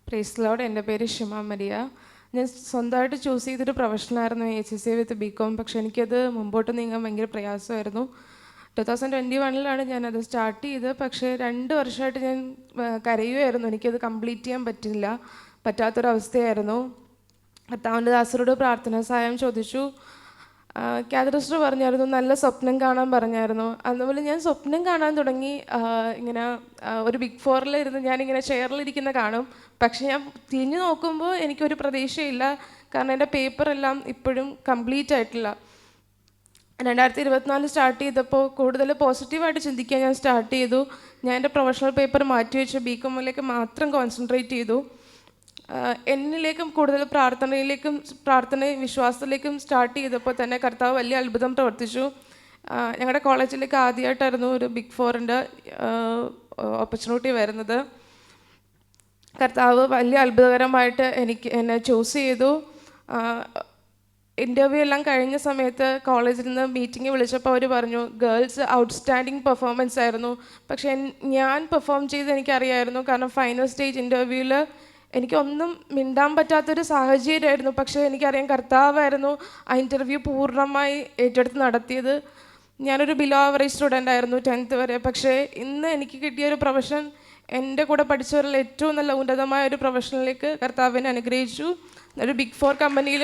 Praise Lord. എൻ്റെ പേര് Shima Maria. ഞാൻ സ്വന്തമായിട്ട് ചൂസ് ചെയ്തൊരു പ്രൊഫഷനായിരുന്നു HSC വിത്ത് BCom. പക്ഷേ എനിക്കത് മുമ്പോട്ട് നീങ്ങാൻ ഭയങ്കര പ്രയാസമായിരുന്നു. 2021 ഞാനത് സ്റ്റാർട്ട് ചെയ്ത്. പക്ഷേ 2 വർഷമായിട്ട് ഞാൻ കരയുമായിരുന്നു. എനിക്കത് കംപ്ലീറ്റ് ചെയ്യാൻ പറ്റാത്തൊരവസ്ഥയായിരുന്നു. കർത്താവിൻ്റെ ദാസരോട് പ്രാർത്ഥനാ സഹായം ചോദിച്ചു. കാതറിസ്റ്റർ പറഞ്ഞായിരുന്നു നല്ല സ്വപ്നം കാണാൻ പറഞ്ഞായിരുന്നു. അതുപോലെ ഞാൻ സ്വപ്നം കാണാൻ തുടങ്ങി. ഇങ്ങനെ ഒരു ബിഗ് ഫോറിലിരുന്ന് ഞാനിങ്ങനെ ചെയറിലിരിക്കുന്ന കാണും. പക്ഷെ ഞാൻ തിരിഞ്ഞു നോക്കുമ്പോൾ എനിക്കൊരു പ്രതീക്ഷയില്ല. കാരണം എൻ്റെ പേപ്പറെല്ലാം ഇപ്പോഴും കംപ്ലീറ്റ് ആയിട്ടില്ല. 2024 സ്റ്റാർട്ട് ചെയ്തപ്പോൾ കൂടുതൽ പോസിറ്റീവായിട്ട് ചിന്തിക്കാൻ ഞാൻ സ്റ്റാർട്ട് ചെയ്തു. ഞാൻ എൻ്റെ പ്രൊഫഷണൽ പേപ്പർ മാറ്റിവെച്ച് BComലേക്ക് മാത്രം കോൺസെൻട്രേറ്റ് ചെയ്തു. എന്നിലേക്കും കൂടുതൽ പ്രാർത്ഥനയും വിശ്വാസത്തിലേക്കും സ്റ്റാർട്ട് ചെയ്തപ്പോൾ തന്നെ കർത്താവ് വലിയ അത്ഭുതം പ്രവർത്തിച്ചു. ഞങ്ങളുടെ കോളേജിലേക്ക് ആദ്യമായിട്ടായിരുന്നു ഒരു ബിഗ് ഫോറിൻ്റെ ഓപ്പർച്യൂണിറ്റി വരുന്നത്. കർത്താവ് വലിയ അത്ഭുതകരമായിട്ട് എന്നെ ചൂസ് ചെയ്തു. ഇൻ്റർവ്യൂ എല്ലാം കഴിഞ്ഞ സമയത്ത് കോളേജിൽ നിന്ന് മീറ്റിംഗ് വിളിച്ചപ്പോൾ അവർ പറഞ്ഞു ഗേൾസ് ഔട്ട്സ്റ്റാൻഡിങ് പെർഫോമൻസ് ആയിരുന്നു. പക്ഷേ ഞാൻ പെർഫോം ചെയ്ത് എനിക്കറിയായിരുന്നു. കാരണം ഫൈനൽ സ്റ്റേജ് ഇൻ്റർവ്യൂവിൽ എനിക്കൊന്നും മിണ്ടാൻ പറ്റാത്തൊരു സാഹചര്യമായിരുന്നു. പക്ഷേ എനിക്കറിയാം കർത്താവായിരുന്നു ആ ഇൻ്റർവ്യൂ പൂർണ്ണമായി ഏറ്റെടുത്ത് നടത്തിയത്. ഞാനൊരു ബിലോ ആവറേജ് സ്റ്റുഡൻ്റ് ആയിരുന്നു 10th വരെ. പക്ഷേ ഇന്ന് എനിക്ക് കിട്ടിയൊരു പ്രൊഫഷൻ എൻ്റെ കൂടെ പഠിച്ചവരിൽ ഏറ്റവും നല്ല ഉന്നതമായ ഒരു പ്രൊഫഷനിലേക്ക് കർത്താവിനെ അനുഗ്രഹിച്ചു. ഒരു ബിഗ് 4 കമ്പനിയിൽ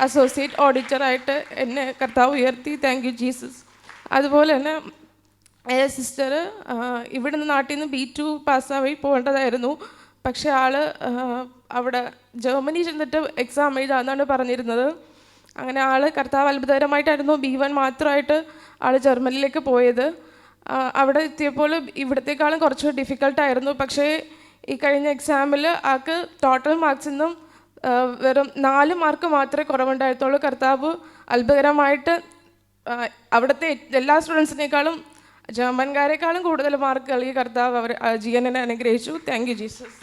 അസോസിയേറ്റ് ഓഡിറ്ററായിട്ട് എന്നെ കർത്താവ് ഉയർത്തി. Thank you Jesus. അതുപോലെ തന്നെ സിസ്റ്റർ ഇവിടുന്ന് നാട്ടിൽ നിന്ന് B2 പാസ്സായി പോകേണ്ടതായിരുന്നു. പക്ഷേ അവിടെ ജർമ്മനി ചെന്നിട്ട് എക്സാം എഴുതാമെന്നാണ് പറഞ്ഞിരുന്നത്. അങ്ങനെ കർത്താവ് അത്ഭുതകരമായിട്ടായിരുന്നു B1 മാത്രമായിട്ട് ജർമ്മനിയിലേക്ക് പോയത്. അവിടെ എത്തിയപ്പോൾ ഇവിടത്തേക്കാളും കുറച്ച് ഡിഫിക്കൽട്ടായിരുന്നു. പക്ഷേ ഈ കഴിഞ്ഞ എക്സാമിൽ ടോട്ടൽ മാർക്സിൽ നിന്നും വെറും 4 മാർക്ക് മാത്രമേ കുറവുണ്ടായിരുന്നുള്ളൂ. കർത്താവ് അത്ഭുതകരമായിട്ട് അവിടുത്തെ എല്ലാ സ്റ്റുഡൻസിനേക്കാളും ജർമ്മൻകാരെക്കാളും കൂടുതൽ മാർക്ക് നൽകി കർത്താവ് GNനെ അനുഗ്രഹിച്ചു. Thank you Jesus.